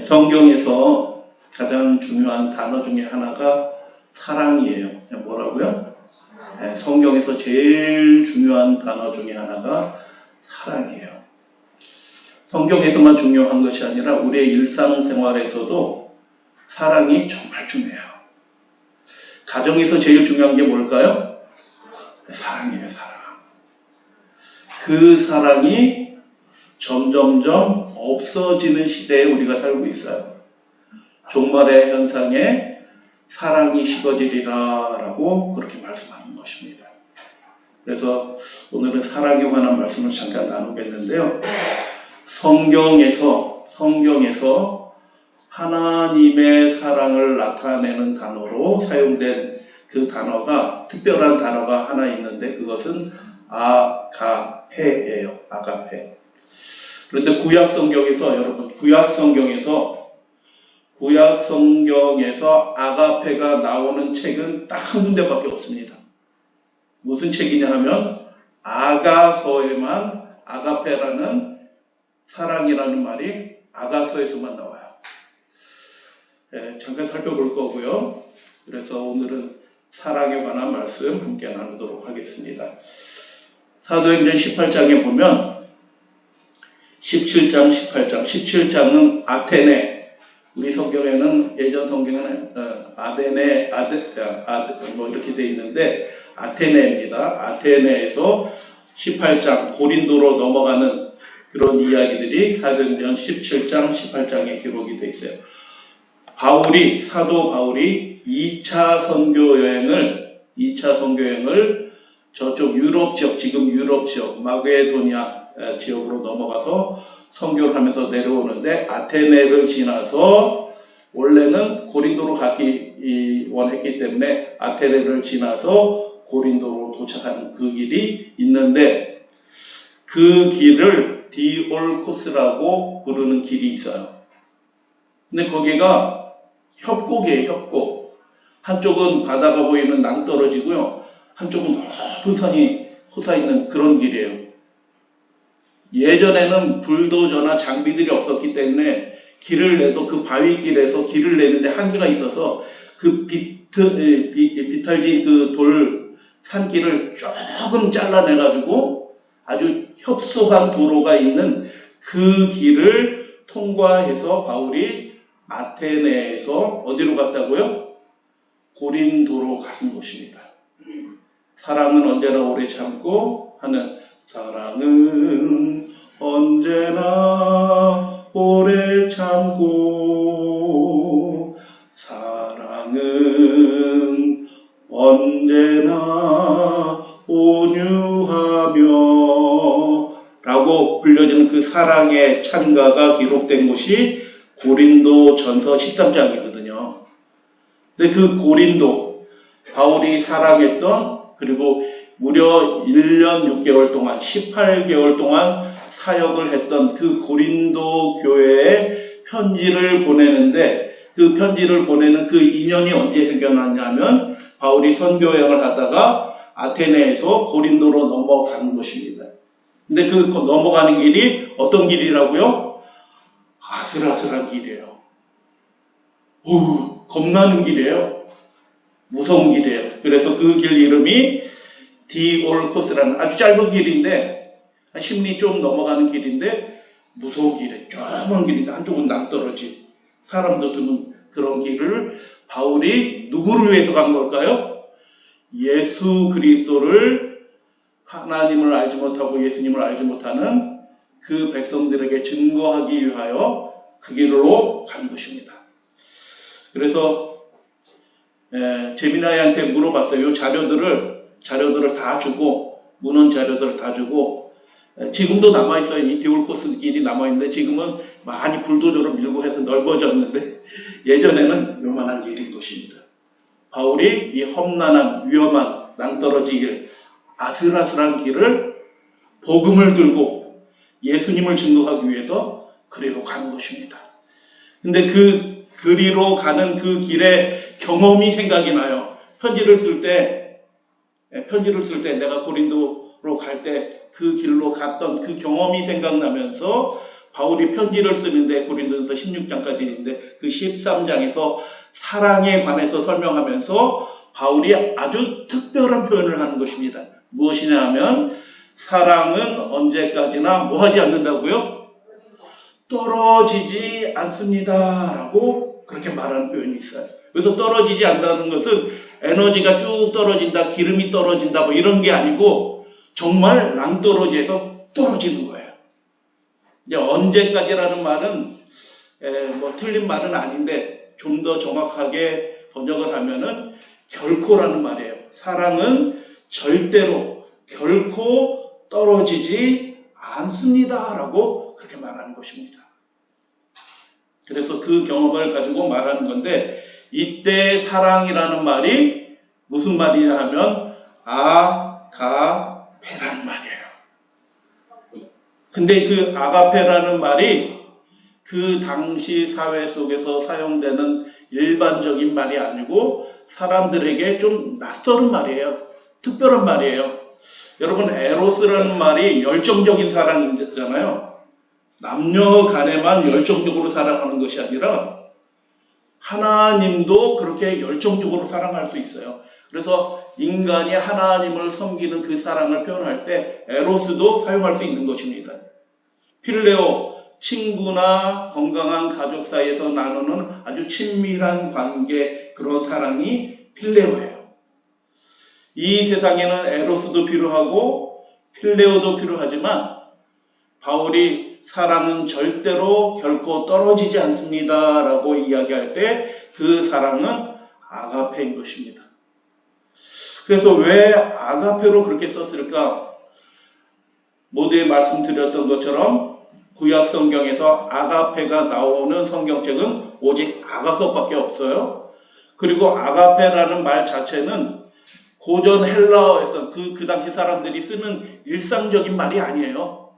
성경에서 가장 중요한 단어 중에 하나가 사랑이에요. 뭐라고요? 성경에서 제일 중요한 단어 중에 하나가 사랑이에요. 성경에서만 중요한 것이 아니라 우리의 일상생활에서도 사랑이 정말 중요해요. 가정에서 제일 중요한 게 뭘까요? 사랑이에요, 사랑. 그 사랑이 점점점 없어지는 시대에 우리가 살고 있어요. 종말의 현상에 사랑이 식어지리라 라고 그렇게 말씀하는 것입니다. 그래서 오늘은 사랑에 관한 말씀을 잠깐 나누겠는데요. 성경에서 하나님의 사랑을 나타내는 단어로 사용된 그 단어가, 특별한 단어가 하나 있는데 그것은 아가페예요. 아가페. 그런데 구약 성경에서 아가페가 나오는 책은 딱 한 군데밖에 없습니다. 무슨 책이냐 하면 아가서에만 아가페라는 사랑이라는 말이 아가서에서만 나와요. 잠깐 살펴볼 거고요. 그래서 오늘은 사랑에 관한 말씀 함께 나누도록 하겠습니다. 사도행전 18장에 보면 17장, 18장, 17장은 아테네, 우리 성경에는, 예전 성경에는 아데네, 뭐 이렇게 돼 있는데 아테네입니다. 아테네에서 18장 고린도로 넘어가는 그런 이야기들이 사도행전 17장, 18장에 기록이 돼 있어요. 사도 바울이 2차 선교 여행을 저쪽 유럽 지역, 지금 유럽 지역, 마게도니아 지역으로 넘어가서 선교를 하면서 내려오는데 아테네를 지나서, 원래는 고린도로 가기 원했기 때문에 아테네를 지나서 고린도로 도착하는 그 길이 있는데 그 길을 디올코스라고 부르는 길이 있어요. 근데 거기가 협곡이에요, 협곡. 한쪽은 바다가 보이는 낭떠러지고요. 한쪽은 높은 산이 솟아있는 그런 길이에요. 예전에는 불도저나 장비들이 없었기 때문에 길을 내도 그 바위길에서 길을 내는데 한계가 있어서 그 비탈진 그 돌 산길을 조금 잘라내가지고 아주 협소한 도로가 있는 그 길을 통과해서 바울이 아테네에서 어디로 갔다고요? 고린도로 가는 곳입니다. 사랑은 언제나 오래 참고 하는, 사랑은 언제나 오래 참고, 사랑은 언제나 온유하며 라고 불려지는 그 사랑의 찬가가 기록된 곳이 고린도 전서 13장이거든요. 근데 그 고린도, 바울이 사랑했던, 그리고 무려 1년 6개월 동안, 18개월 동안 사역을 했던 그 고린도 교회에 편지를 보내는데, 그 편지를 보내는 그 인연이 언제 생겨났냐면 바울이 선교여행을 하다가 아테네에서 고린도로 넘어가는 곳입니다. 근데 그 넘어가는 길이 어떤 길이라고요? 아슬아슬한 길이에요. 겁나는 길이에요. 무서운 길이에요. 그래서 그 길 이름이 디올코스라는 아주 짧은 길인데, 심리 좀 넘어가는 길인데 무서운 길이에요. 좁은 길인데 한쪽은 낭떠러지, 사람도 드문 그런 길을 바울이 누구를 위해서 간 걸까요? 예수 그리스도를, 하나님을 알지 못하고 예수님을 알지 못하는 그 백성들에게 증거하기 위하여 그 길로 간 것입니다. 그래서 제미나이한테 물어봤어요. 자료들을 다 주고, 문헌 자료들을 다 주고, 지금도 남아있어요. 이 디올코스 길이 남아있는데 지금은 많이 불도저로 밀고 해서 넓어졌는데 예전에는 요만한 길인 것입니다. 바울이 이 험난한 위험한 낭떠러지 길, 아슬아슬한 길을 복음을 들고 예수님을 증거하기 위해서 그리로 가는 것입니다. 근데 그 그리로 가는 그 길의 경험이 생각이 나요. 편지를 쓸 때 내가 고린도로 갈 때 그 길로 갔던 그 경험이 생각나면서 바울이 편지를 쓰는데 고린도전서 16장까지 있는데 그 13장에서 사랑에 관해서 설명하면서 바울이 아주 특별한 표현을 하는 것입니다. 무엇이냐 하면 사랑은 언제까지나 뭐 하지 않는다고요? 떨어지지 않습니다. 라고 그렇게 말하는 표현이 있어요. 그래서 떨어지지 않는다는 것은 에너지가 쭉 떨어진다, 기름이 떨어진다 뭐 이런 게 아니고 정말 낭떠러지에서 떨어지는 거예요. 이제 언제까지라는 말은 뭐 틀린 말은 아닌데 좀 더 정확하게 번역을 하면은 결코라는 말이에요. 사랑은 절대로 결코 떨어지지 않습니다. 라고 그렇게 말하는 것입니다. 그래서 그 경험을 가지고 말하는 건데 이때 사랑이라는 말이 무슨 말이냐 하면 아가페라는 말이에요. 근데 그 아가페라는 말이 그 당시 사회 속에서 사용되는 일반적인 말이 아니고 사람들에게 좀 낯설은 말이에요. 특별한 말이에요. 여러분 에로스라는 말이 열정적인 사랑이잖아요. 남녀 간에만 열정적으로 사랑하는 것이 아니라 하나님도 그렇게 열정적으로 사랑할 수 있어요. 그래서 인간이 하나님을 섬기는 그 사랑을 표현할 때 에로스도 사용할 수 있는 것입니다. 필레오, 친구나 건강한 가족 사이에서 나누는 아주 친밀한 관계, 그런 사랑이 필레오예요. 이 세상에는 에로스도 필요하고 필레오도 필요하지만 바울이 사랑은 절대로 결코 떨어지지 않습니다 라고 이야기할 때 그 사랑은 아가페인 것입니다. 그래서 왜 아가페로 그렇게 썼을까? 모두에 말씀드렸던 것처럼 구약 성경에서 아가페가 나오는 성경책은 오직 아가서밖에 없어요. 그리고 아가페라는 말 자체는 고전 헬라어에서 그 당시 사람들이 쓰는 일상적인 말이 아니에요.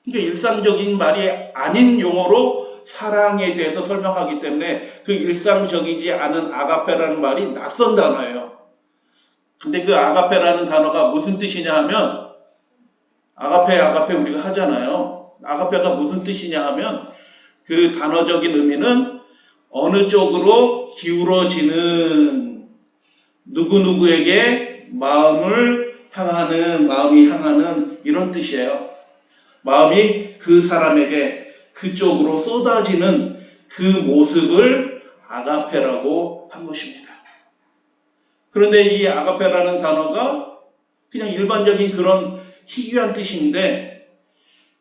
그러니까 일상적인 말이 아닌 용어로 사랑에 대해서 설명하기 때문에 그 일상적이지 않은 아가페라는 말이 낯선 단어예요. 근데 그 아가페라는 단어가 무슨 뜻이냐 하면 아가페 우리가 하잖아요. 아가페가 무슨 뜻이냐 하면 그 단어적인 의미는 어느 쪽으로 기울어지는 누구누구에게 마음이 향하는 이런 뜻이에요. 마음이 그 사람에게 그쪽으로 쏟아지는 그 모습을 아가페라고 한 것입니다. 그런데 이 아가페라는 단어가 그냥 일반적인 그런 희귀한 뜻인데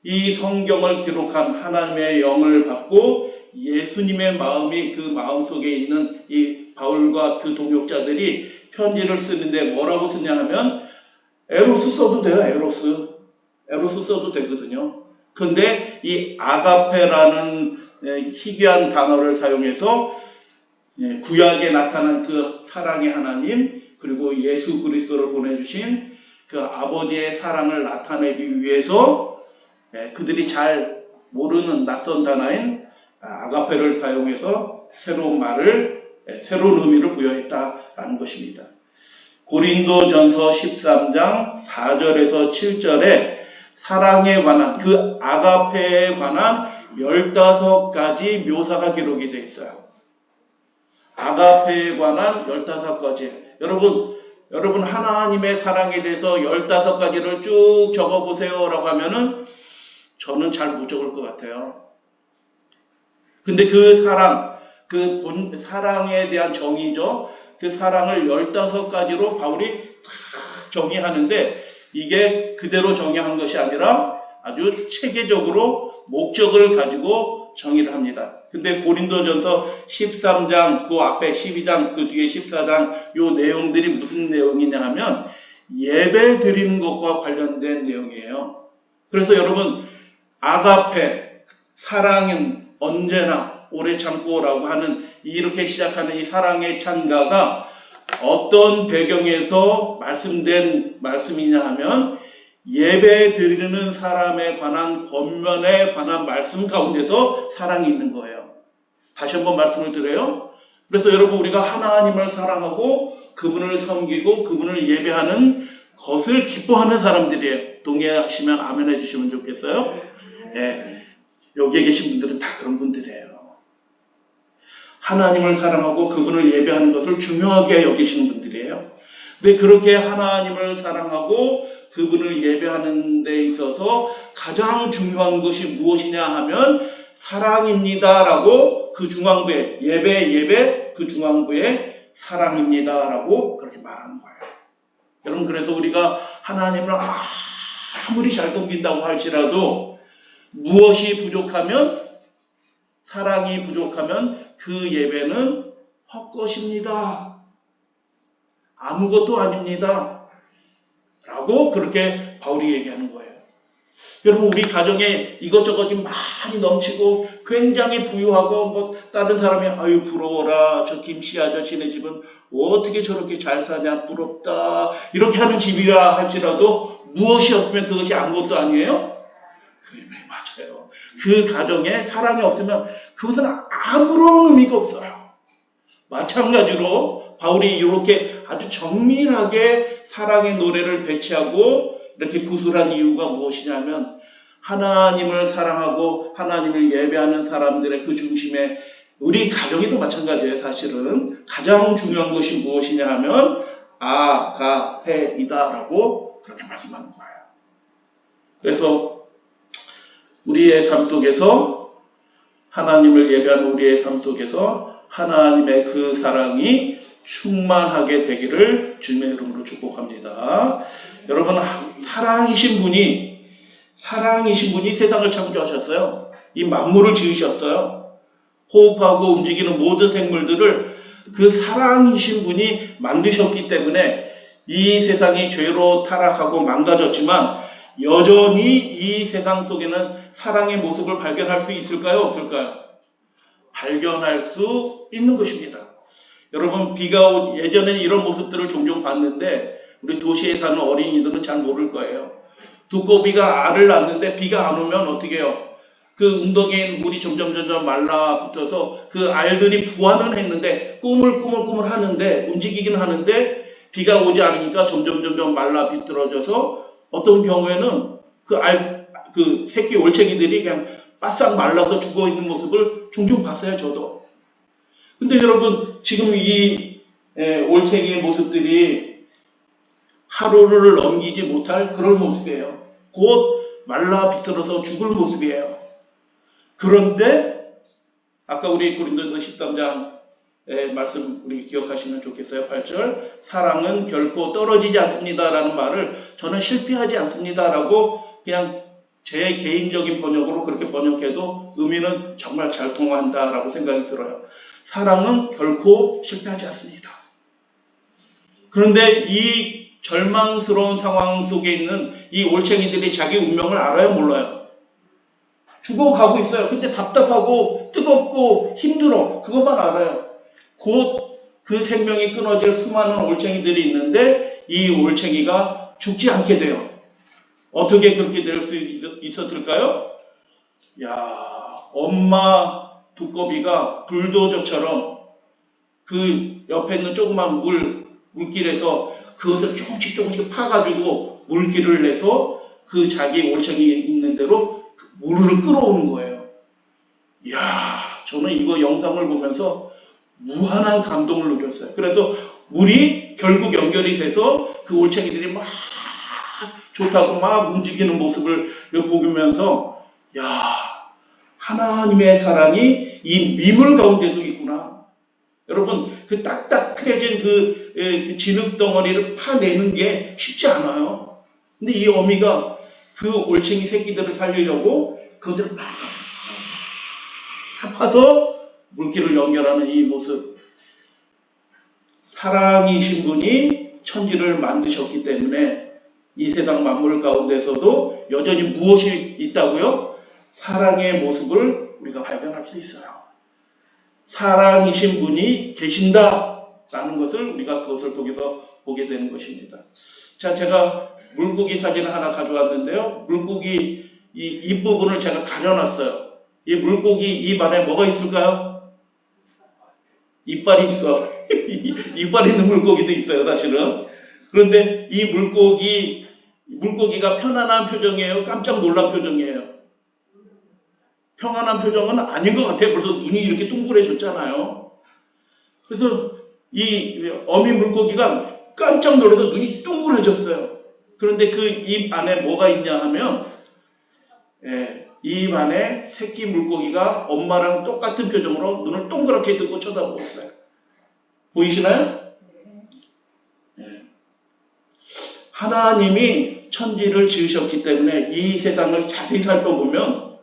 이 성경을 기록한 하나님의 영을 받고 예수님의 마음이 그 마음속에 있는 이 바울과 그 동역자들이 편지를 쓰는데 뭐라고 쓰냐 하면 에로스 써도 돼요. 에로스 써도 되거든요. 그런데 이 아가페라는 희귀한 단어를 사용해서 구약에 나타난 그 사랑의 하나님 그리고 예수 그리스도를 보내주신 그 아버지의 사랑을 나타내기 위해서 그들이 잘 모르는 낯선 단어인 아가페를 사용해서 새로운 의미를 부여했다라는 것입니다. 고린도전서 13장 4절에서 7절에 사랑에 관한 그 아가페에 관한 15가지 묘사가 기록이 되어 있어요. 아가페에 관한 15가지. 여러분 하나님의 사랑에 대해서 15가지를 쭉 적어보세요 라고 하면은 저는 잘 못 적을 것 같아요. 근데 그 사랑, 사랑에 대한 정의죠. 그 사랑을 15가지로 바울이 다 정의하는데 이게 그대로 정의한 것이 아니라 아주 체계적으로 목적을 가지고 정의를 합니다. 근데 고린도전서 13장, 그 앞에 12장, 그 뒤에 14장 요 내용들이 무슨 내용이냐 하면 예배 드리는 것과 관련된 내용이에요. 그래서 여러분 아가페, 사랑은 언제나 오래 참고라고 하는 이렇게 시작하는 이 사랑의 찬가가 어떤 배경에서 말씀된 말씀이냐 하면 예배 드리는 사람에 관한 권면에 관한 말씀 가운데서 사랑이 있는 거예요. 다시 한번 말씀을 드려요. 그래서 여러분 우리가 하나님을 사랑하고 그분을 섬기고 그분을 예배하는 것을 기뻐하는 사람들이에요. 동의하시면 아멘 해주시면 좋겠어요. 네. 여기에 계신 분들은 다 그런 분들이에요. 하나님을 사랑하고 그분을 예배하는 것을 중요하게 여기시는 분들이에요. 근데 그렇게 하나님을 사랑하고 그분을 예배하는 데 있어서 가장 중요한 것이 무엇이냐 하면 사랑입니다라고 그 중앙부에 예배 그 중앙부에 사랑입니다라고 그렇게 말하는 거예요. 여러분 그래서 우리가 하나님을 아무리 잘 섬긴다고 할지라도 무엇이 부족하면 사랑이 부족하면 그 예배는 헛것입니다. 아무것도 아닙니다. 라고 그렇게 바울이 얘기하는 거예요. 여러분 우리 가정에 이것저것이 많이 넘치고 굉장히 부유하고 뭐 다른 사람이 아유 부러워라 저 김씨 아저씨네 집은 어떻게 저렇게 잘 사냐 부럽다 이렇게 하는 집이라 할지라도 무엇이 없으면 그것이 아무것도 아니에요? 그게 맞아요. 그 가정에 사랑이 없으면 그것은 아무런 의미가 없어요. 마찬가지로 바울이 이렇게 아주 정밀하게 사랑의 노래를 배치하고 이렇게 구술한 이유가 무엇이냐면 하나님을 사랑하고 하나님을 예배하는 사람들의 그 중심에 우리 가정에도 마찬가지예요. 사실은 가장 중요한 것이 무엇이냐 하면 아가페이다라고 그렇게 말씀하는 거예요. 그래서 우리의 삶 속에서 하나님을 예배하는 우리의 삶 속에서 하나님의 그 사랑이 충만하게 되기를 주님의 이름으로 축복합니다. 여러분 사랑이신 분이 세상을 창조하셨어요. 이 만물을 지으셨어요. 호흡하고 움직이는 모든 생물들을 그 사랑이신 분이 만드셨기 때문에 이 세상이 죄로 타락하고 망가졌지만 여전히 이 세상 속에는 사랑의 모습을 발견할 수 있을까요? 없을까요? 발견할 수 있는 것입니다. 여러분 예전에는 이런 모습들을 종종 봤는데 우리 도시에 사는 어린이들은 잘 모를 거예요. 두꺼비가 알을 낳는데 비가 안 오면 어떻게 해요? 그 웅덩이에 있는 물이 점점 말라붙어서 그 알들이 부화는 했는데 꾸물꾸물 하는데 움직이긴 하는데 비가 오지 않으니까 점점 말라 비틀어져서 어떤 경우에는 그 새끼 올챙이들이 그냥 바싹 말라서 죽어 있는 모습을 종종 봤어요, 저도. 근데 여러분, 지금 이 올챙이의 모습들이 하루를 넘기지 못할 그런 모습이에요. 곧 말라 비틀어서 죽을 모습이에요. 그런데, 아까 우리 고린도서 13장의 말씀 우리 기억하시면 좋겠어요. 8절. 사랑은 결코 떨어지지 않습니다라는 말을 저는 실패하지 않습니다라고 그냥 제 개인적인 번역으로 그렇게 번역해도 의미는 정말 잘 통한다라고 생각이 들어요. 사랑은 결코 실패하지 않습니다. 그런데 이 절망스러운 상황 속에 있는 이 올챙이들이 자기 운명을 알아요, 몰라요? 죽어가고 있어요. 근데 답답하고 뜨겁고 힘들어. 그것만 알아요. 곧 그 생명이 끊어질 수많은 올챙이들이 있는데 이 올챙이가 죽지 않게 돼요. 어떻게 그렇게 될 수 있었을까요? 엄마 두꺼비가 불도저처럼 그 옆에 있는 조그만 물길에서 그것을 조금씩 파가지고 물길을 내서 그 자기 올챙이 있는 대로 물을 끌어오는 거예요. 저는 이거 영상을 보면서 무한한 감동을 느꼈어요. 그래서 물이 결국 연결이 돼서 그 올챙이들이 막 좋다고 막 움직이는 모습을 보면서 하나님의 사랑이 이 미물 가운데도 있구나. 여러분 그 딱딱해진 그 진흙 덩어리를 파내는 게 쉽지 않아요. 근데 이 어미가 그 올챙이 새끼들을 살리려고 그것들을 막 파서 물길을 연결하는 이 모습. 사랑이신 분이 천지를 만드셨기 때문에 이 세상 만물 가운데서도 여전히 무엇이 있다고요? 사랑의 모습을 우리가 발견할 수 있어요. 사랑이신 분이 계신다라는 것을 우리가 그것을 통해서 보게 되는 것입니다. 자, 제가 물고기 사진을 하나 가져왔는데요. 물고기 이 부분을 제가 가려놨어요. 이 물고기 입 안에 뭐가 있을까요? 이빨이 있어. 이빨 있는 물고기도 있어요, 사실은. 그런데 이 물고기가 편안한 표정이에요? 깜짝 놀란 표정이에요? 평안한 표정은 아닌 것 같아요. 벌써 눈이 이렇게 동그래졌잖아요. 그래서 이 어미 물고기가 깜짝 놀라서 눈이 동그래졌어요. 그런데 그 입 안에 뭐가 있냐 하면 입 안에 새끼 물고기가 엄마랑 똑같은 표정으로 눈을 동그랗게 뜨고 쳐다보고 있어요. 보이시나요? 하나님이 천지를 지으셨기 때문에 이 세상을 자세히 살펴보면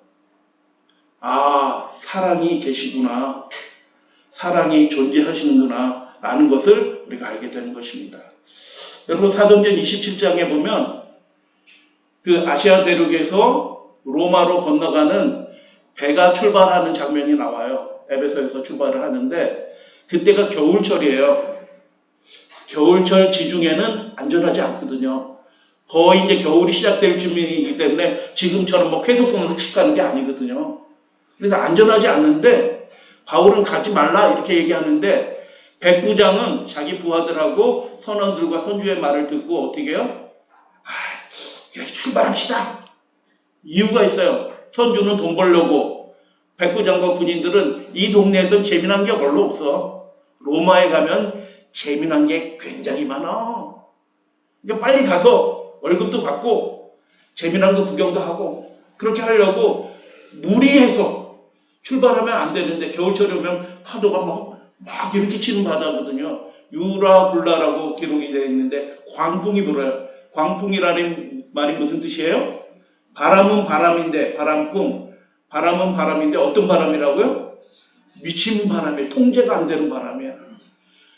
사랑이 계시구나, 사랑이 존재하시는구나 라는 것을 우리가 알게 되는 것입니다. 여러분, 사도행전 27장에 보면 그 아시아 대륙에서 로마로 건너가는 배가 출발하는 장면이 나와요. 에베소에서 출발을 하는데 그때가 겨울철이에요. 겨울철 지중해는 안전하지 않거든요. 거의 이제 겨울이 시작될 준비이기 때문에 지금처럼 뭐 쾌속성으로 훅 가는 게 아니거든요. 그래서 안전하지 않는데 바울은 가지 말라 이렇게 얘기하는데 백부장은 자기 부하들하고 선원들과 선주의 말을 듣고 어떻게 해요? 출발합시다. 이유가 있어요. 선주는 돈 벌려고, 백부장과 군인들은 이 동네에선 재미난 게 별로 없어. 로마에 가면 재미난 게 굉장히 많아. 그러니까 빨리 가서 월급도 받고 재미난 거 구경도 하고 그렇게 하려고 무리해서 출발하면 안 되는데 겨울철에 오면 파도가 막 이렇게 치는 바다거든요. 유라굴라라고 기록이 되어 있는데 광풍이 불어요. 광풍이라는 말이 무슨 뜻이에요? 바람은 바람인데, 바람은 바람인데 어떤 바람이라고요? 미친 바람이에요. 통제가 안 되는 바람이에요.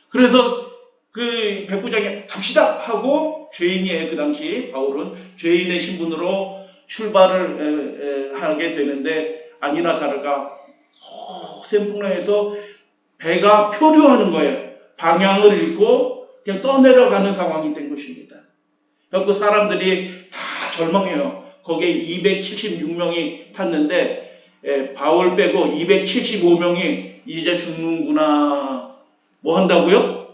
그래서 그 백부장이 갑시다 하고, 죄인이에요. 그 당시 바울은 죄인의 신분으로 출발을 하게 되는데 아니나 다를까 샘풍랑에서 배가 표류하는 거예요. 방향을 잃고 그냥 떠내려가는 상황이 된 것입니다. 그래서 사람들이 다 절망해요. 거기에 276명이 탔는데 바울 빼고 275명이 이제 죽는구나. 뭐 한다고요?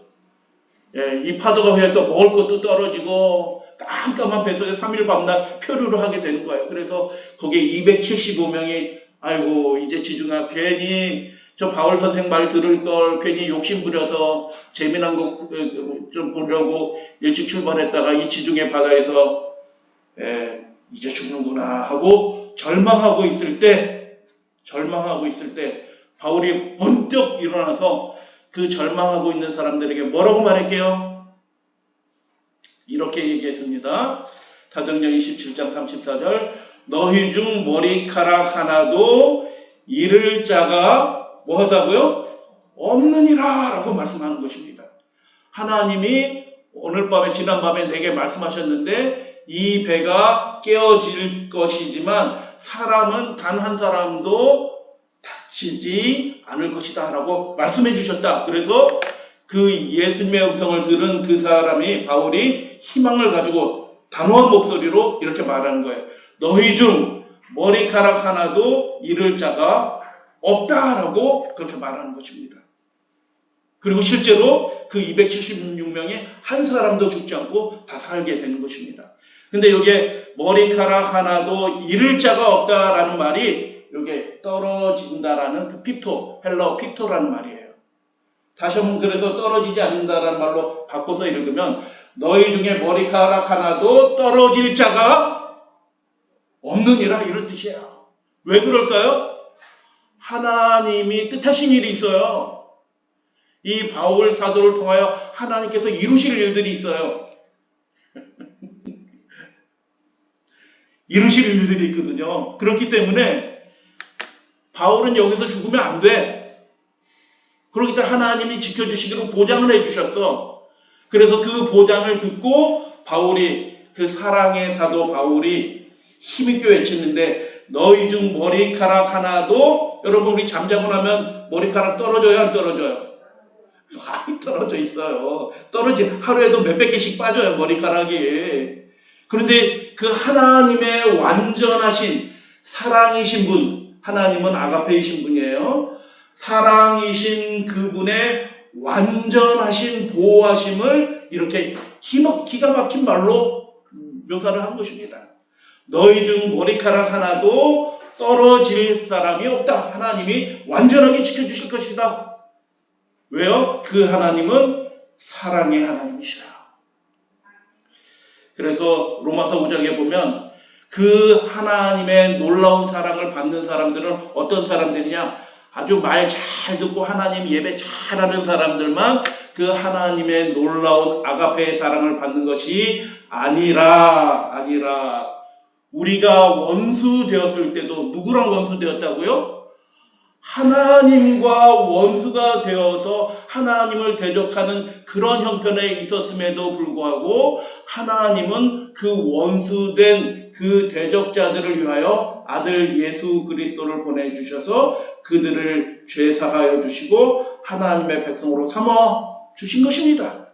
이 파도가 회해서 먹을 것도 떨어지고 깜깜한 뱃속에 3일 밤낮 표류를 하게 되는 거예요. 그래서 거기에 275명이 아이고 이제 지중아 괜히 저 바울 선생 말 들을 걸 괜히 욕심 부려서 재미난 거 좀 보려고 일찍 출발했다가 이 지중해 바다에서 이제 죽는구나 하고 절망하고 있을 때 바울이 번뜩 일어나서 그 절망하고 있는 사람들에게 뭐라고 말할게요? 이렇게 얘기했습니다. 사도행전 27장 34절 너희 중 머리카락 하나도 잃을 자가 뭐하다고요? 없느니라 라고 말씀하는 것입니다. 하나님이 오늘 밤에 지난밤에 내게 말씀하셨는데 이 배가 깨어질 것이지만 사람은 단 한 사람도 다치지 않을 것이다 라고 말씀해 주셨다. 그래서 그 예수님의 음성을 들은 그 사람이 바울이 희망을 가지고 단호한 목소리로 이렇게 말하는 거예요. 너희 중 머리카락 하나도 잃을 자가 없다라고 그렇게 말하는 것입니다. 그리고 실제로 그 276명이 한 사람도 죽지 않고 다 살게 되는 것입니다. 근데 여기에 머리카락 하나도 잃을 자가 없다라는 말이 여기에 떨어진다라는 그 핍토, 헬라어 핍토라는 말이에요. 다시 한번 그래서 떨어지지 않는다라는 말로 바꿔서 읽으면 너희 중에 머리카락 하나도 떨어질 자가 없느니라 이런 뜻이에요. 왜 그럴까요? 하나님이 뜻하신 일이 있어요. 이 바울 사도를 통하여 하나님께서 이루실 일들이 있어요. 이루실 일들이 있거든요. 그렇기 때문에 바울은 여기서 죽으면 안 돼. 그렇기 때문에 하나님이 지켜주시기로 보장을 해주셨어. 그래서 그 보장을 듣고 바울이 그 사랑의 사도 바울이 힘있게 외치는데 너희 중 머리카락 하나도 여러분 우리 잠자고 나면 머리카락 떨어져요 안 떨어져요? 많이 떨어져 있어요. 하루에도 몇백 개씩 빠져요 머리카락이. 그런데 그 하나님의 완전하신 사랑이신 분, 하나님은 아가페이신 분이에요. 사랑이신 그분의 완전하신 보호하심을 이렇게 기가 막힌 말로 묘사를 한 것입니다. 너희 중 머리카락 하나도 떨어질 사람이 없다. 하나님이 완전하게 지켜주실 것이다. 왜요? 그 하나님은 사랑의 하나님이시라. 그래서 로마서 5장에 보면 그 하나님의 놀라운 사랑을 받는 사람들은 어떤 사람들이냐? 아주 말 잘 듣고 하나님 예배 잘하는 사람들만 그 하나님의 놀라운 아가페의 사랑을 받는 것이 아니라 우리가 원수 되었을 때도 누구랑 원수 되었다고요? 하나님과 원수가 되어서 하나님을 대적하는 그런 형편에 있었음에도 불구하고 하나님은 그 원수된 그 대적자들을 위하여 아들 예수 그리스도를 보내주셔서 그들을 죄사하여 주시고 하나님의 백성으로 삼아 주신 것입니다.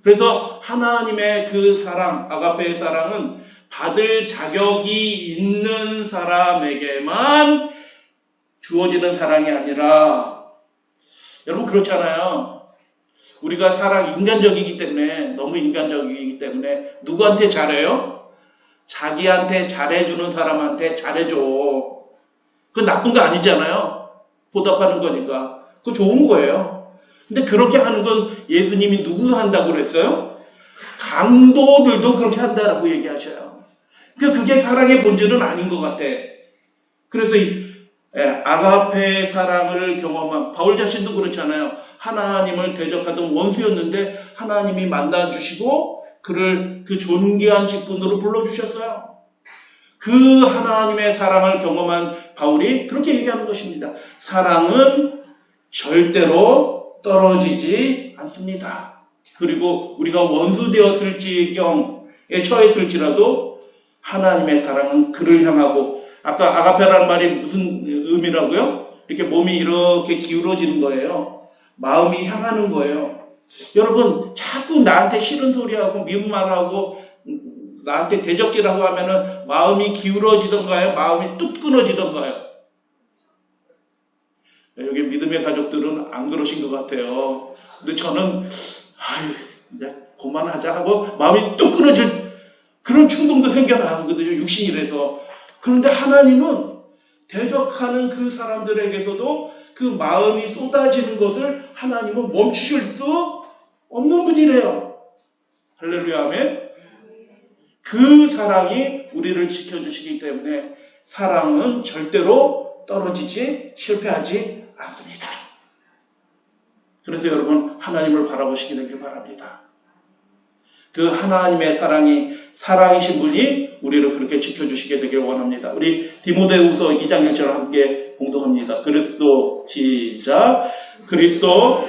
그래서 하나님의 그 사랑, 아가페의 사랑은 받을 자격이 있는 사람에게만 주어지는 사랑이 아니라, 여러분 그렇잖아요. 우리가 사랑 인간적이기 때문에, 너무 인간적이기 때문에 누구한테 잘해요? 자기한테 잘해주는 사람한테 잘해줘. 그건 나쁜 거 아니잖아요. 보답하는 거니까. 그거 좋은 거예요. 근데 그렇게 하는 건 예수님이 누구 한다고 그랬어요? 강도들도 그렇게 한다라고 얘기하셔요. 그러니까 그게 사랑의 본질은 아닌 것 같아. 그래서 아가페의 사랑을 경험한 바울 자신도 그렇잖아요. 하나님을 대적하던 원수였는데 하나님이 만나주시고 그를 그 존귀한 직분으로 불러주셨어요. 그 하나님의 사랑을 경험한 바울이 그렇게 얘기하는 것입니다. 사랑은 절대로 떨어지지 않습니다. 그리고 우리가 원수 되었을지경에 처했을지라도 하나님의 사랑은 그를 향하고, 아까 아가페라는 말이 무슨 의미라고요? 이렇게 몸이 이렇게 기울어지는 거예요. 마음이 향하는 거예요. 여러분 자꾸 나한테 싫은 소리하고 미운 말하고 나한테 대적질하고 하면은 마음이 기울어지던가요? 마음이 뚝 끊어지던가요? 여기 믿음의 가족들은 안 그러신 것 같아요. 근데 저는 이제 그만하자 하고 마음이 뚝 끊어질 그런 충동도 생겨나거든요. 육신이라서. 그런데 하나님은 대적하는 그 사람들에게서도 그 마음이 쏟아지는 것을 하나님은 멈추실 수 없는 분이래요. 할렐루야, 아멘. 그 사랑이 우리를 지켜주시기 때문에 사랑은 절대로 떨어지지, 실패하지 않습니다. 그래서 여러분 하나님을 바라보시게 되길 바랍니다. 그 하나님의 사랑이 사랑이신 분이 우리를 그렇게 지켜주시게 되길 원합니다. 우리 디모데후서 2장 1절 함께 봉독합니다. 그리스도, 시작. 그리스도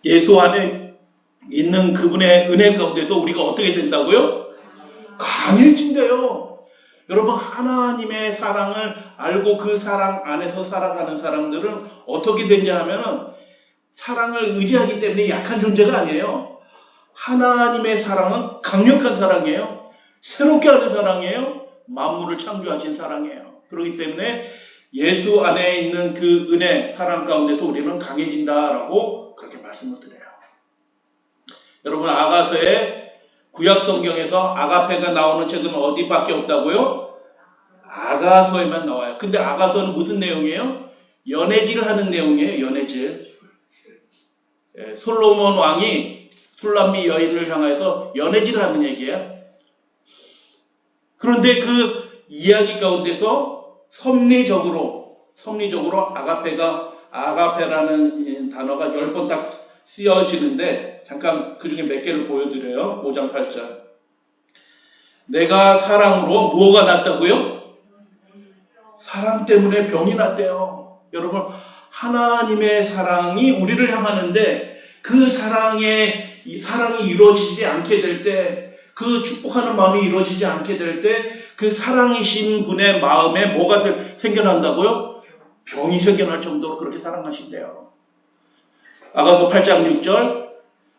예수 안에 있는 그분의 은혜 가운데서 우리가 어떻게 된다고요? 강해진대요. 여러분 하나님의 사랑을 알고 그 사랑 안에서 살아가는 사람들은 어떻게 되냐 하면은 사랑을 의지하기 때문에 약한 존재가 아니에요. 하나님의 사랑은 강력한 사랑이에요. 새롭게 하는 사랑이에요. 만물을 창조하신 사랑이에요. 그렇기 때문에 예수 안에 있는 그 은혜, 사랑 가운데서 우리는 강해진다라고 그렇게 말씀을 드려요. 여러분 아가서의 구약 성경에서 아가페가 나오는 책은 어디밖에 없다고요? 아가서에만 나와요. 근데 아가서는 무슨 내용이에요? 연애질을 하는 내용이에요. 연애질. 솔로몬 왕이 술람미 여인을 향해서 연애질을 하는 얘기예요. 그런데 그 이야기 가운데서 섭리적으로 아가페라는 단어가 10번 딱 쓰여지는데 잠깐 그 중에 몇 개를 보여드려요. 5장 8절. 내가 사랑으로 뭐가 났다고요? 사랑 때문에 병이 났대요. 여러분 하나님의 사랑이 우리를 향하는데 그 사랑이 이루어지지 않게 될 때, 그 축복하는 마음이 이루어지지 않게 될 때 그 사랑이신 분의 마음에 뭐가 생겨난다고요? 병이 생겨날 정도로 그렇게 사랑하신대요. 아가서 8장 6절.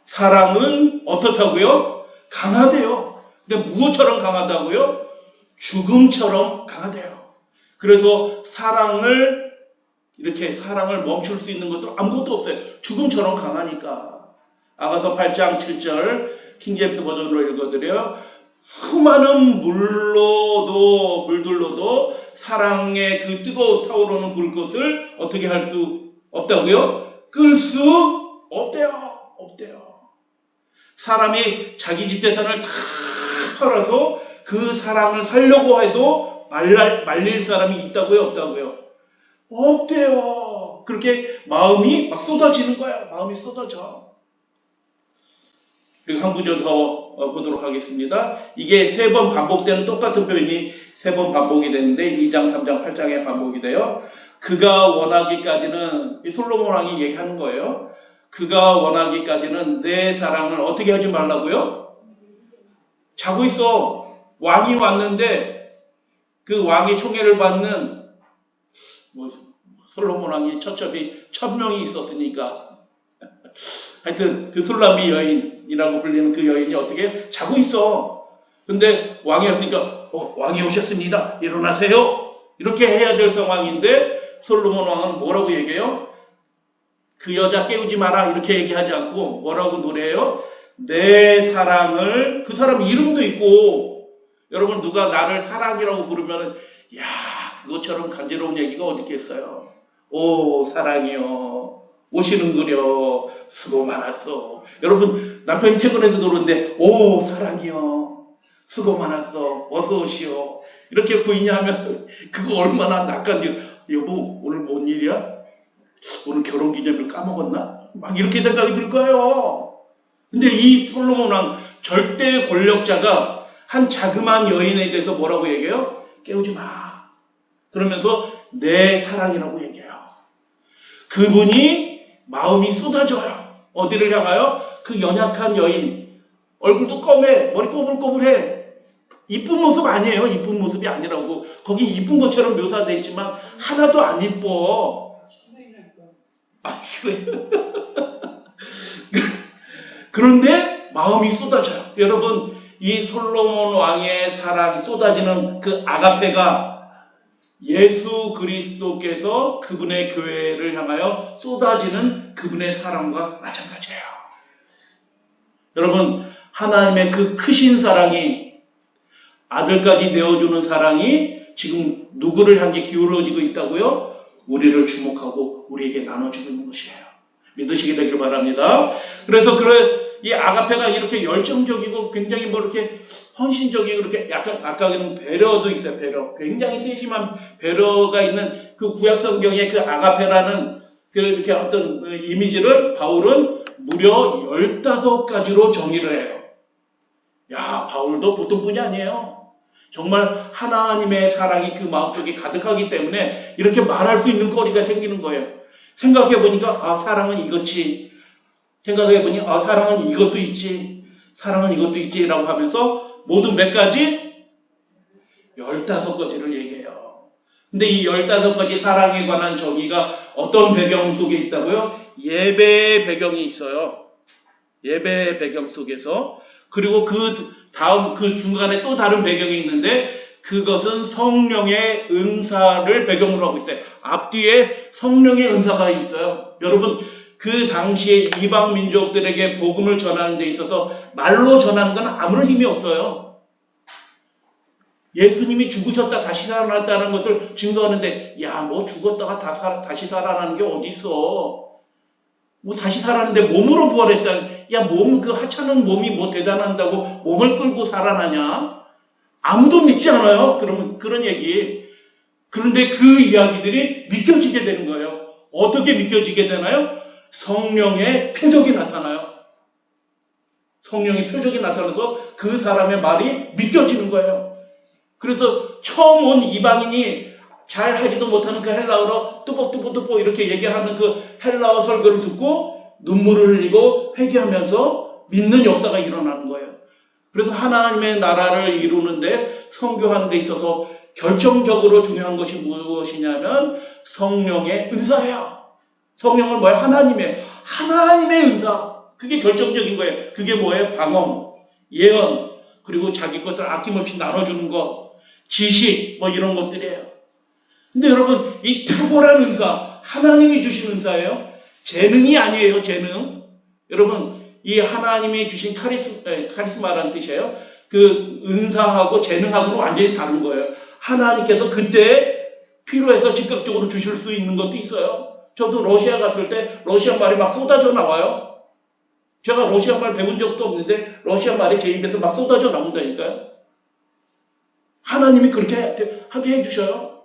사랑은 어떻다고요? 강하대요. 근데 무엇처럼 강하다고요? 죽음처럼 강하대요. 그래서 사랑을 멈출 수 있는 것도 아무것도 없어요. 죽음처럼 강하니까. 아가서 8장 7절. 킹제임스 버전으로 읽어드려요. 수많은 물들로도 사랑의 그 뜨거워 타오르는 불꽃을 어떻게 할 수 없다고요? 끌 수 없대요. 사람이 자기 집 재산을 다 팔아서 그 사랑을 살려고 해도 말릴 사람이 있다고요? 없다고요? 없대요. 그렇게 마음이 막 쏟아지는 거야. 마음이 쏟아져. 그리고 한 구절 더 보도록 하겠습니다. 이게 3번 반복되는 똑같은 표현이 3번 반복이 되는데 2장, 3장, 8장에 반복이 돼요. 그가 원하기까지는, 이 솔로몬 왕이 얘기하는 거예요. 그가 원하기까지는 내 사랑을 어떻게 하지 말라고요? 자고 있어. 왕이 왔는데 그 왕의 총애를 받는 솔로몬 왕이 처첩이 1000명이 있었으니까 하여튼 그 술람미 여인이라고 불리는 그 여인이 어떻게 자고 있어. 근데 왕이 왔으니까 왕이 오셨습니다. 일어나세요. 이렇게 해야 될 상황인데 솔로몬 왕은 뭐라고 얘기해요? 그 여자 깨우지 마라 이렇게 얘기하지 않고 뭐라고 노래해요? 내 사랑을, 그 사람 이름도 있고, 여러분 누가 나를 사랑이라고 부르면 야 그것처럼 간지러운 얘기가 어디 있겠어요. 오 사랑이요 오시는구려 수고 많았어. 여러분 남편이 퇴근해서 들어오는데 오 사랑이요 수고 많았어 어서 오시오 이렇게 부인이 하면 그거 얼마나 낯간지. 여보 오늘 뭔 일이야? 오늘 결혼기념일 까먹었나? 막 이렇게 생각이 들 거예요. 근데 이 솔로몬 왕 절대 권력자가 한 자그마한 여인에 대해서 뭐라고 얘기해요? 깨우지 마. 그러면서 내 사랑이라고 얘기해요. 그분이 마음이 쏟아져요. 어디를 향하여? 그 연약한 여인. 얼굴도 검해. 머리 꼬불꼬불해. 이쁜 모습 아니에요. 이쁜 모습이 아니라고. 거기 이쁜 것처럼 묘사되어 있지만 하나도 안 이뻐. 아, 그래. 그런데 마음이 쏟아져요. 여러분, 이 솔로몬 왕의 사랑이 쏟아지는 그 아가페가 예수 그리스도께서 그분의 교회를 향하여 쏟아지는 그분의 사랑과 마찬가지예요. 여러분, 하나님의 그 크신 사랑이, 아들까지 내어주는 사랑이 지금 누구를 향해 기울어지고 있다고요? 우리를 주목하고 우리에게 나눠주고 있는 것이에요. 믿으시게 되길 바랍니다. 그래서 이 아가페가 이렇게 열정적이고 굉장히 이렇게 헌신적이고 이렇게 약간 아까는 배려도 있어요. 배려. 굉장히 세심한 배려가 있는 그 구약 성경의 그 아가페라는 이렇게 어떤 이미지를 바울은 무려 15가지로 정의를 해요. 야, 바울도 보통 분이 아니에요. 정말 하나님의 사랑이 그 마음속에 가득하기 때문에 이렇게 말할 수 있는 거리가 생기는 거예요. 생각해보니까 사랑은 이거지. 생각해보니 사랑은 이것도 있지. 사랑은 이것도 있지 라고 하면서 모두 몇 가지? 15가지를 얘기해요. 근데 이 15가지 사랑에 관한 정의가 어떤 배경 속에 있다고요? 예배의 배경이 있어요. 예배의 배경 속에서. 그리고 그 다음 그 중간에 또 다른 배경이 있는데 그것은 성령의 은사를 배경으로 하고 있어요. 앞뒤에 성령의 은사가 있어요. 여러분 그 당시에 이방 민족들에게 복음을 전하는 데 있어서 말로 전하는 건 아무런 힘이 없어요. 예수님이 죽으셨다 다시 살아났다는 것을 증거하는데 뭐 죽었다가 다시 살아나는 게 어디 있어. 뭐 다시 살았는데 몸으로 부활했다. 몸 그 하찮은 몸이 뭐 대단한다고 몸을 끌고 살아나냐? 아무도 믿지 않아요. 그러면 그런 얘기. 그런데 그 이야기들이 믿겨지게 되는 거예요. 어떻게 믿겨지게 되나요? 성령의 표적이 나타나요. 성령의 표적이 나타나서 그 사람의 말이 믿겨지는 거예요. 그래서 처음 온 이방인이 잘 하지도 못하는 그 헬라어로 뚜벅뚜벅뚜벅 이렇게 얘기하는 그 헬라어 설교를 듣고 눈물을 흘리고 회개하면서 믿는 역사가 일어나는 거예요. 그래서 하나님의 나라를 이루는데 선교하는 데 있어서 결정적으로 중요한 것이 무엇이냐면 성령의 은사예요. 성령은 뭐예요? 하나님의 은사. 그게 결정적인 거예요. 그게 뭐예요? 방언, 예언, 그리고 자기 것을 아낌없이 나눠주는 것, 지식 이런 것들이에요. 근데 여러분 이 탁월한 은사, 하나님이 주신 은사예요. 재능이 아니에요. 재능. 여러분 이 하나님이 주신 카리스마라는 뜻이에요. 그 은사하고 재능하고는 완전히 다른 거예요. 하나님께서 그때 필요해서 즉각적으로 주실 수 있는 것도 있어요. 저도 러시아 갔을 때 러시아 말이 막 쏟아져 나와요. 제가 러시아 말 배운 적도 없는데 러시아 말이 제 입에서 막 쏟아져 나온다니까요. 하나님이 그렇게 하게 해주셔요.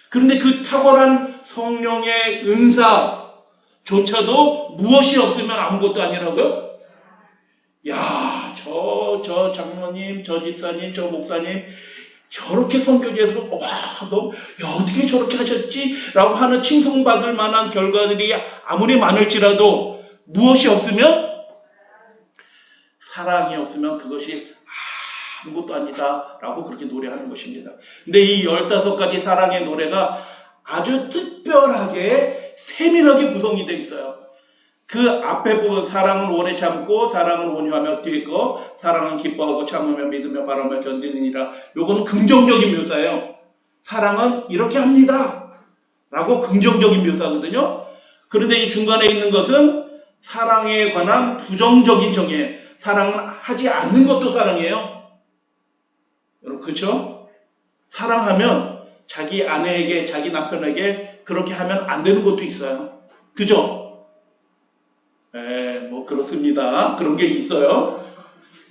그런데 그 탁월한 성령의 은사조차도 무엇이 없으면 아무것도 아니라고요? 야, 저 장로님, 저 집사님, 저 목사님 저렇게 선교지에서 어떻게 저렇게 하셨지? 라고 하는 칭송받을 만한 결과들이 아무리 많을지라도 무엇이 없으면, 사랑이 없으면 그것이 아무것도 아니다 라고 그렇게 노래하는 것입니다. 근데 이 15가지 사랑의 노래가 아주 특별하게 세밀하게 구성이 되어 있어요. 그 앞에 보면 사랑은 오래 참고, 사랑은 온유하며 뒤에 거, 사랑은 기뻐하고 참으며 믿으며 바라며 견디느니라. 요거는 긍정적인 묘사예요. 사랑은 이렇게 합니다 라고 긍정적인 묘사거든요. 그런데 이 중간에 있는 것은 사랑에 관한 부정적인 정의예요. 사랑은 하지 않는 것도 사랑이에요. 여러분 그렇죠? 사랑하면 자기 아내에게, 자기 남편에게 그렇게 하면 안 되는 것도 있어요. 그죠? 뭐 그렇습니다. 그런 게 있어요.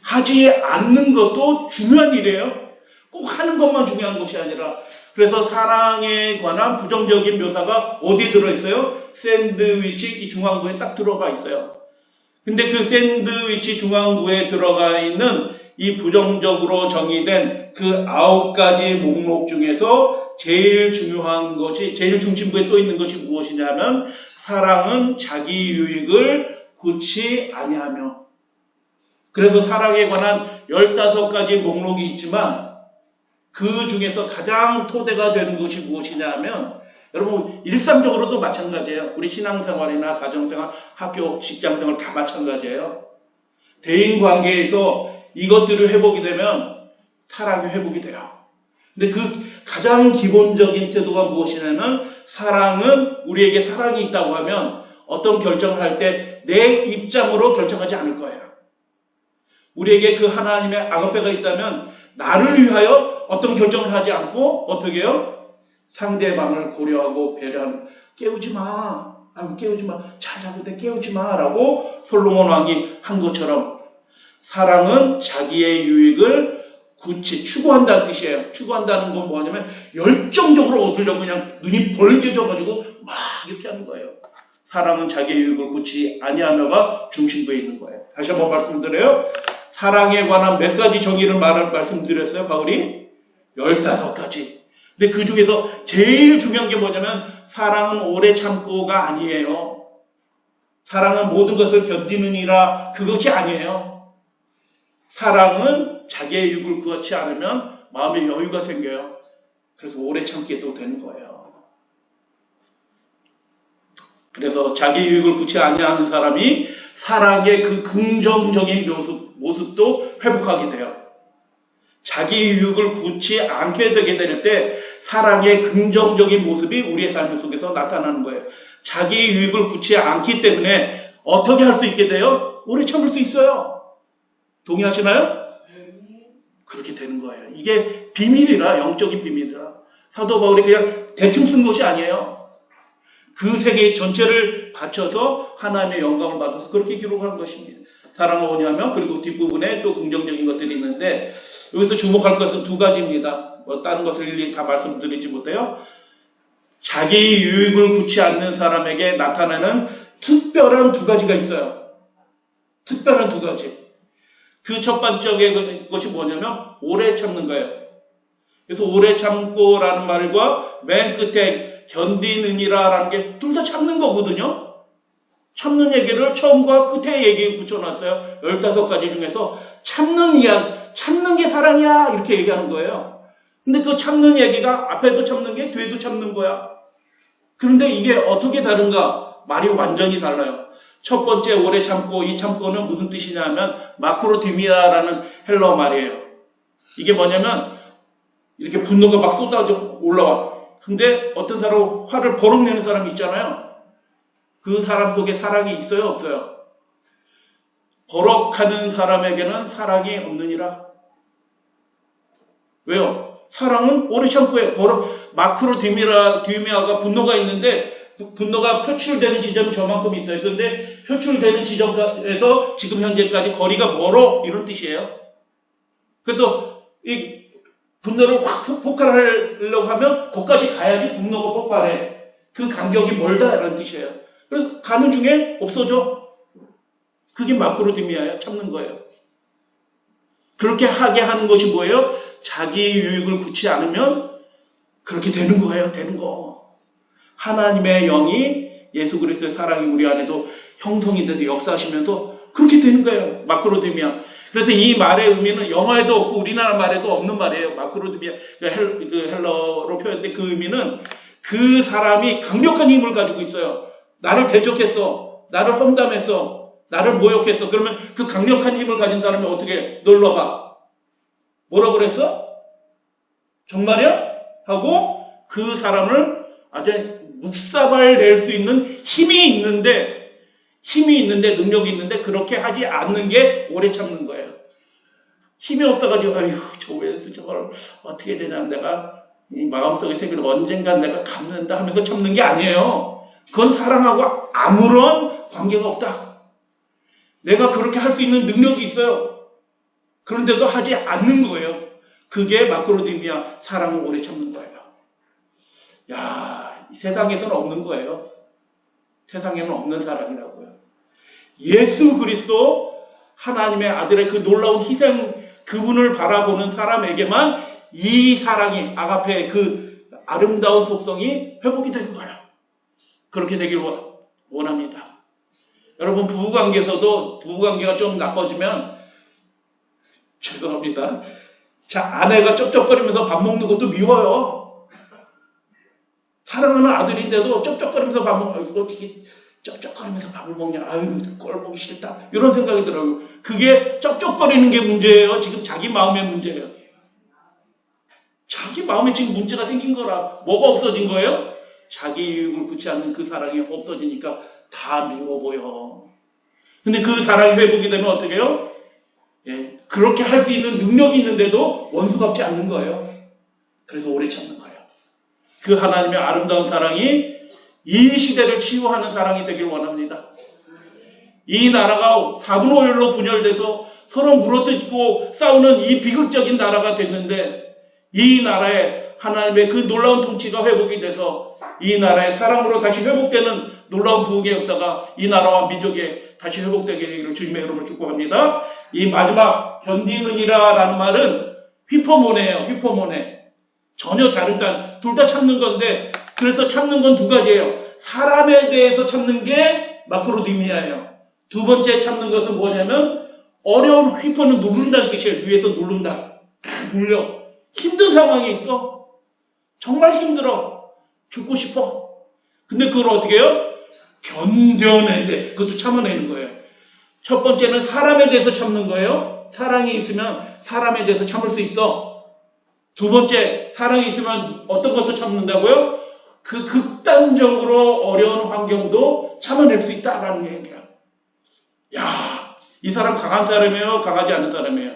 하지 않는 것도 중요한 일이에요. 꼭 하는 것만 중요한 것이 아니라. 그래서 사랑에 관한 부정적인 묘사가 어디에 들어있어요? 샌드위치 이 중앙부에 딱 들어가 있어요. 근데 그 샌드위치 중앙부에 들어가 있는 이 부정적으로 정의된 그 9가지 목록 중에서 제일 중요한 것이, 제일 중심부에 또 있는 것이 무엇이냐면, 사랑은 자기 유익을 굳이 아니하며. 그래서 사랑에 관한 15가지 목록이 있지만 그 중에서 가장 토대가 되는 것이 무엇이냐면, 여러분 일상적으로도 마찬가지예요. 우리 신앙생활이나 가정생활, 학교, 직장생활 다 마찬가지예요. 대인관계에서 이것들을 회복이 되면 사랑이 회복이 돼요. 근데 그 가장 기본적인 태도가 무엇이냐면, 사랑은 우리에게 사랑이 있다고 하면 어떤 결정을 할 때 내 입장으로 결정하지 않을 거예요. 우리에게 그 하나님의 아가페가 있다면 나를 위하여 어떤 결정을 하지 않고 어떻게 해요? 상대방을 고려하고 배려하는, 깨우지 마. 깨우지 마. 잘 자는데 깨우지 마. 라고 솔로몬 왕이 한 것처럼 사랑은 자기의 유익을 굳이 추구한다는 뜻이에요. 추구한다는 건 뭐냐면 열정적으로 얻으려고 그냥 눈이 벌게져가지고 막 이렇게 하는 거예요. 사랑은 자기의 유익을 굳이 아니하며가 중심부에 있는 거예요. 다시 한번 말씀드려요. 사랑에 관한 몇 가지 정의를 말씀드렸어요. 바울이 15가지. 근데 그 중에서 제일 중요한 게 뭐냐면, 사랑은 오래 참고가 아니에요. 사랑은 모든 것을 견디느니라, 그것이 아니에요. 사랑은 자기의 유익을 구하지 않으면 마음에 여유가 생겨요. 그래서 오래 참게 또 되는 거예요. 그래서 자기 유익을 구치 아니하는 사람이 사랑의 그 긍정적인 모습도 회복하게 돼요. 자기 유익을 구치 않게 되게 될 때 사랑의 긍정적인 모습이 우리의 삶 속에서 나타나는 거예요. 자기 유익을 구치 않기 때문에 어떻게 할 수 있게 돼요? 오래 참을 수 있어요. 동의하시나요? 그렇게 되는 거예요. 이게 비밀이라, 영적인 비밀이라. 사도 바울이 그냥 대충 쓴 것이 아니에요. 그 세계 전체를 바쳐서 하나님의 영광을 받아서 그렇게 기록한 것입니다. 사랑을 온유하며, 그리고 뒷부분에 또 긍정적인 것들이 있는데, 여기서 주목할 것은 2가지입니다. 다른 것을 일일이 다 말씀드리지 못해요. 자기 유익을 구치 않는 사람에게 나타나는 특별한 2가지가 있어요. 특별한 2가지. 그 첫 번째 것이 뭐냐면 오래 참는 거예요. 그래서 오래 참고라는 말과 맨 끝에 견디느니라 라는 게 둘 다 참는 거거든요. 참는 얘기를 처음과 끝에 얘기 붙여놨어요. 15가지 중에서 참는 게 사랑이야 이렇게 얘기하는 거예요. 근데 그 참는 얘기가 앞에도 참는 게 뒤에도 참는 거야. 그런데 이게 어떻게 다른가? 말이 완전히 달라요. 첫 번째 오래 참고, 이 참고는 무슨 뜻이냐면 마크로디미아라는 헬라어 말이에요. 이게 뭐냐면 이렇게 분노가 막 쏟아져 올라와. 근데 어떤 사람 화를 버럭 내는 사람이 있잖아요. 그 사람 속에 사랑이 있어요, 없어요? 버럭하는 사람에게는 사랑이 없느니라. 왜요? 사랑은 오래 참고 해요. 마크로 디미아가 분노가 있는데 분노가 표출되는 지점이 저만큼 있어요. 그런데 표출되는 지점에서 지금 현재까지 거리가 멀어, 이런 뜻이에요. 그래서 이 분노를 확 폭발하려고 하면 거기까지 가야지 분노가 폭발해. 그 간격이 멀다, 이런 뜻이에요. 그래서 가는 중에 없어져. 그게 마크로 디미아예요. 참는 거예요. 그렇게 하게 하는 것이 뭐예요? 자기 유익을 굳지 않으면 그렇게 되는 거예요. 되는 거. 하나님의 영이 예수 그리스도의 사랑이 우리 안에도 형성이 돼서 역사하시면서 그렇게 되는 거예요. 마크로 디미아. 그래서 이 말의 의미는 영어에도 없고 우리나라 말에도 없는 말이에요. 마크로 디미아. 그 헬러로 표현된 그 의미는 그 사람이 강력한 힘을 가지고 있어요. 나를 대적했어. 나를 험담했어. 나를 모욕했어. 그러면 그 강력한 힘을 가진 사람이 어떻게 놀러봐? 뭐라고 그랬어? 정말이야? 하고 그 사람을 아주 묵사발 낼 수 있는 힘이 있는데 능력이 있는데 그렇게 하지 않는 게 오래 참는 거예요. 힘이 없어가지고 아휴 저 웬수 저걸 어떻게 되냐, 내가 이 마음속에 생기는 언젠간 내가 갚는다 하면서 참는 게 아니에요. 그건 사랑하고 아무런 관계가 없다. 내가 그렇게 할 수 있는 능력이 있어요. 그런데도 하지 않는 거예요. 그게 마크로디미아, 사랑을 오래 참는 거예요. 야, 이 세상에서는 없는 거예요. 세상에는 없는 사랑이라고요. 예수 그리스도 하나님의 아들의 그 놀라운 희생, 그분을 바라보는 사람에게만 이 사랑이, 아가페의 그 아름다운 속성이 회복이 되는 거예요. 그렇게 되길 원합니다. 여러분, 부부관계에서도 부부관계가 좀 나빠지면, 죄송합니다. 자, 아내가 쩝쩝거리면서 밥 먹는 것도 미워요. 사랑하는 아들인데도 쩝쩝거리면서 밥 먹는, 어떻게 쩝쩝거리면서 밥을 먹냐, 아유, 꼴 보기 싫다, 이런 생각이 들어요. 그게 쩝쩝거리는 게 문제예요. 지금 자기 마음의 문제예요. 자기 마음에 지금 문제가 생긴 거라. 뭐가 없어진 거예요? 자기 유익을 굳지 않는 그 사랑이 없어지니까 다 미워 보여. 근데 그 사랑이 회복이 되면 어떻게 해요? 예, 그렇게 할 수 있는 능력이 있는데도 원수답지 않는 거예요. 그래서 오래 참는 거예요. 그 하나님의 아름다운 사랑이 이 시대를 치유하는 사랑이 되길 원합니다. 이 나라가 4분 5일로 분열돼서 서로 물어뜯고 싸우는 이 비극적인 나라가 됐는데, 이 나라에 하나님의 그 놀라운 통치가 회복이 돼서 이 나라의 사랑으로 다시 회복되는 놀라운 부흥의 역사가 이 나라와 민족에 다시 회복되기를 주님의 이름으로 축복합니다. 이 마지막 견디느니라 라는 말은 휘퍼모네예요. 휘퍼모네. 전혀 다른 단, 둘 다 참는 건데, 그래서 참는 건 두 가지예요. 사람에 대해서 참는 게 마크로디미아예요. 두 번째 참는 것은 뭐냐면, 어려운 휘퍼는 누른다는 뜻이에요. 위에서 누른다. 눌려. 힘든 상황이 있어. 정말 힘들어. 죽고 싶어. 근데 그걸 어떻게 해요? 견뎌내야 돼. 그것도 참아내는 거예요. 첫 번째는 사람에 대해서 참는 거예요. 사랑이 있으면 사람에 대해서 참을 수 있어. 두 번째, 사랑이 있으면 어떤 것도 참는다고요? 그 극단적으로 어려운 환경도 참아낼 수 있다라는 얘기야. 야, 이 사람 강한 사람이에요? 강하지 않은 사람이에요?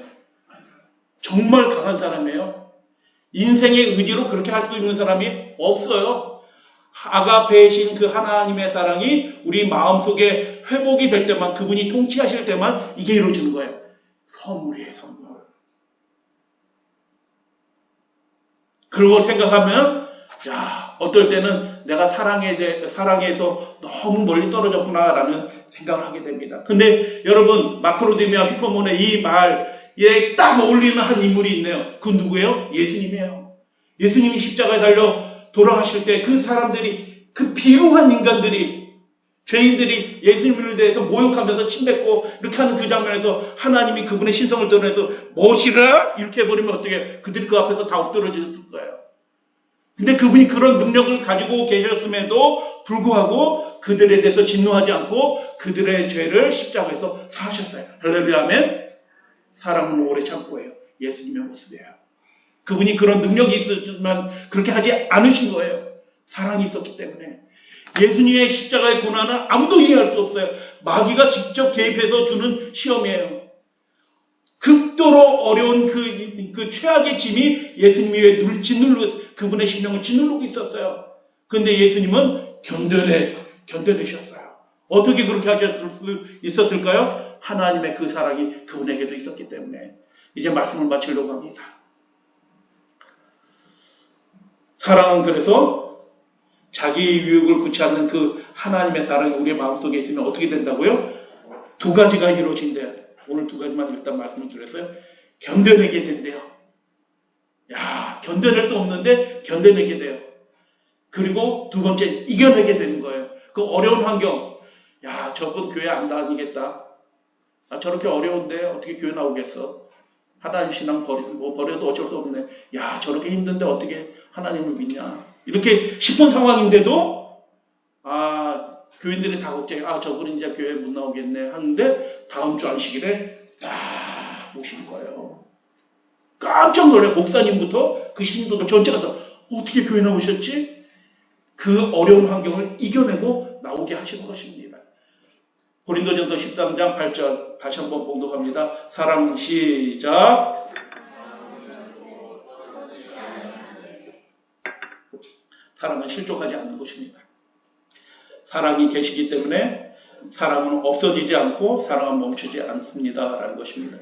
정말 강한 사람이에요. 인생의 의지로 그렇게 할 수 있는 사람이 없어요. 아가페이신 그 하나님의 사랑이 우리 마음속에 회복이 될 때만, 그분이 통치하실 때만 이게 이루어지는 거예요. 선물이에요, 선물. 그러고 생각하면, 야, 어떨 때는 내가 사랑에서 너무 멀리 떨어졌구나라는 생각을 하게 됩니다. 근데 여러분, 마크로디미아 휘퍼몬의 이 말에 딱 어울리는 한 인물이 있네요. 그 누구예요? 예수님이에요. 예수님이 십자가에 달려 돌아가실 때 그 사람들이, 그 비루한 인간들이, 죄인들이 예수님을 대해서 모욕하면서 침뱉고 이렇게 하는 그 장면에서 하나님이 그분의 신성을 드러내서 무엇이라? 이렇게 해버리면 어떻게, 그들이 그 앞에서 다 엎드러졌을 거예요. 근데 그분이 그런 능력을 가지고 계셨음에도 불구하고 그들에 대해서 진노하지 않고 그들의 죄를 십자가에서 사하셨어요. 할렐루야, 아멘. 사랑은 오래 참고예요. 예수님의 모습이에요. 그분이 그런 능력이 있었지만 그렇게 하지 않으신 거예요. 사랑이 있었기 때문에. 예수님의 십자가의 고난은 아무도 이해할 수 없어요. 마귀가 직접 개입해서 주는 시험이에요. 극도로 어려운 그 최악의 짐이 예수님 위에 그분의 심령을 짓누르고 있었어요. 그런데 예수님은 견뎌내셨어요. 어떻게 그렇게 하실 수 있었을까요? 하나님의 그 사랑이 그분에게도 있었기 때문에. 이제 말씀을 마치려고 합니다. 사랑은 그래서 자기 유익을 구치 않는 그 하나님의 사랑이 우리의 마음속에 있으면 어떻게 된다고요? 두 가지가 이루어진대요. 오늘 두 가지만 일단 말씀을 드렸어요. 견뎌내게 된대요. 야, 견뎌낼 수 없는데 견뎌내게 돼요. 그리고 두 번째, 이겨내게 되는 거예요. 그 어려운 환경. 야, 저분 교회 안 다니겠다. 아, 저렇게 어려운데 어떻게 교회 나오겠어? 하나님 신앙 버려도 어쩔 수 없네. 야, 저렇게 힘든데 어떻게 하나님을 믿냐. 이렇게 싶은 상황인데도, 아, 교인들이 다 걱정해. 아, 저분은 이제 교회 못 나오겠네. 하는데, 다음 주 안식일에 딱 오신 거예요. 깜짝 놀래. 목사님부터 그 신도들 전체가 다 어떻게 교회 나오셨지? 그 어려운 환경을 이겨내고 나오게 하시는 것입니다. 고린도전서 13장 8절 다시 한번 봉독합니다. 사랑 시작. 사랑은 실족하지 않는 것입니다. 사랑이 계시기 때문에 사랑은 없어지지 않고 사랑은 멈추지 않습니다. 라는 것입니다.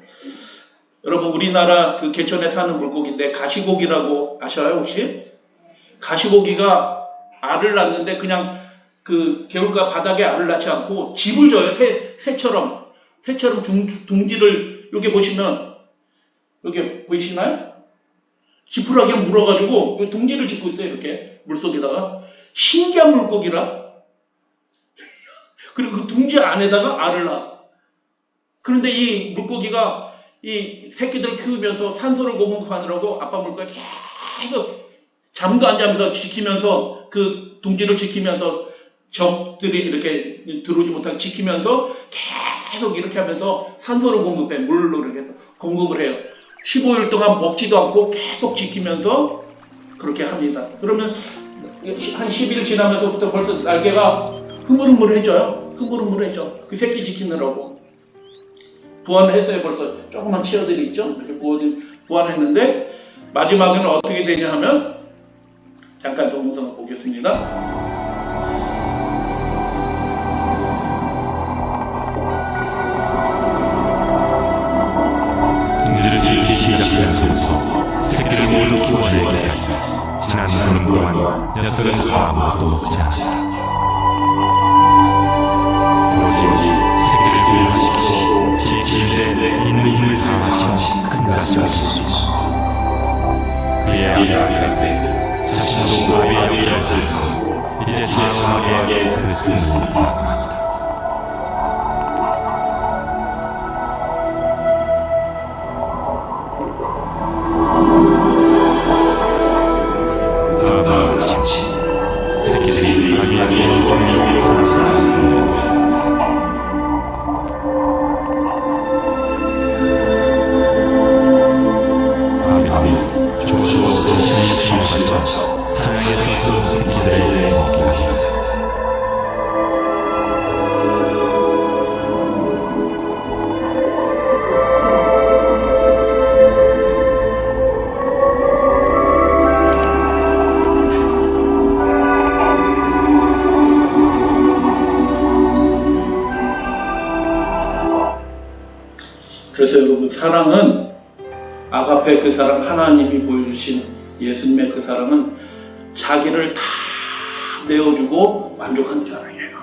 여러분, 우리나라 그 개천에 사는 물고기인데 가시고기라고 아셔요 혹시? 가시고기가 알을 낳는데 그냥 그 개울가 바닥에 알을 낳지 않고 집을 져요. 새처럼 둥지를 이렇게 보시면 이렇게 보이시나요? 지푸라기에 물어가지고 둥지를 짓고 있어요. 이렇게 물속에다가. 신기한 물고기라. 그리고 그 둥지 안에다가 알을 낳아. 그런데 이 물고기가 이 새끼들을 키우면서 산소를 공급하느라고 아빠 물고기가 계속 잠도 안 자면서 지키면서 그 둥지를 지키면서 적들이 이렇게 들어오지 못하게 지키면서 계속 이렇게 하면서 산소를 공급해. 물로 이렇게 해서 공급을 해요. 15일 동안 먹지도 않고 계속 지키면서 그렇게 합니다. 그러면 한 10일 지나면서부터 벌써 날개가 흐물흐물해져요. 흐물흐물해져. 그 새끼 지키느라고. 부화를 했어요. 벌써 조그만 치어들이 있죠. 이렇게 부화했는데 마지막에는 어떻게 되냐 하면 잠깐 동영상을 보겠습니다. 둥지를 짓기 시작하면서부터 새끼를 모두 키워내기까지 지난 보름 동안 녀석은 아무것도 먹지 않았다. 오직 새끼를 교육시키고 지키는데 있는 힘을 다하여 큰 가시가 될 수 있어. 그의 아비가 때 자신도 아비의 일을 하고 이제 장엄하게 그 승을 마감한다. 새끼들이 아기의 주인을 아비는 조수로 자신의 힘을 바쳐 사냥에서 새끼들에게 먹게 하리라. 그래서 여러분, 사랑은 아가페 그 사랑, 하나님이 보여주신 예수님의 그 사랑은 자기를 다 내어주고 만족하는 사랑이에요.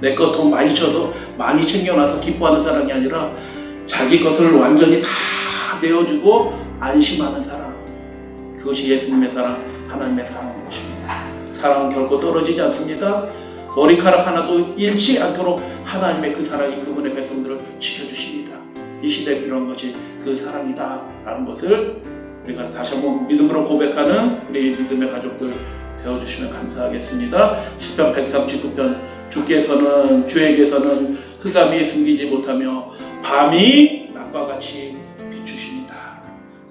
내 것 더 많이 쳐서 많이 챙겨놔서 기뻐하는 사랑이 아니라 자기 것을 완전히 다 내어주고 안심하는 사랑. 그것이 예수님의 사랑, 하나님의 사랑인 것입니다. 사랑은 결코 떨어지지 않습니다. 머리카락 하나도 잃지 않도록 하나님의 그 사랑이 그분의 백성들을 지켜주십니다. 이 시대에 필요한 것이 그 사랑이다 라는 것을 우리가 다시 한번 믿음으로 고백하는 우리 믿음의 가족들 되어주시면 감사하겠습니다. 시편 139편 주에게서는 흑암이 숨기지 못하며 밤이 낮과 같이 비추십니다.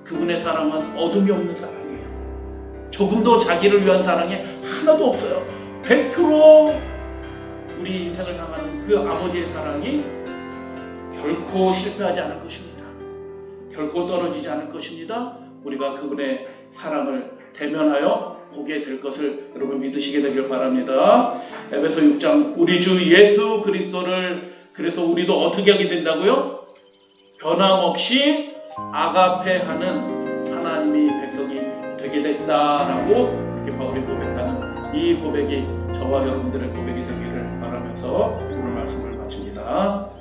그분의 사랑은 어둠이 없는 사랑이에요. 조금도 자기를 위한 사랑이 하나도 없어요. 100% 우리 인생을 향하는 그 아버지의 사랑이 결코 실패하지 않을 것입니다. 결코 떨어지지 않을 것입니다. 우리가 그분의 사랑을 대면하여 보게 될 것을 여러분 믿으시게 되길 바랍니다. 에베소 6장 우리 주 예수 그리스도를 그래서 우리도 어떻게 하게 된다고요? 변함없이 아가페하는 하나님의 백성이 되게 됐다라고 이렇게 바울이 고백하는 이 고백이 저와 여러분들의 고백이 되기를 바라면서 오늘 말씀을 마칩니다.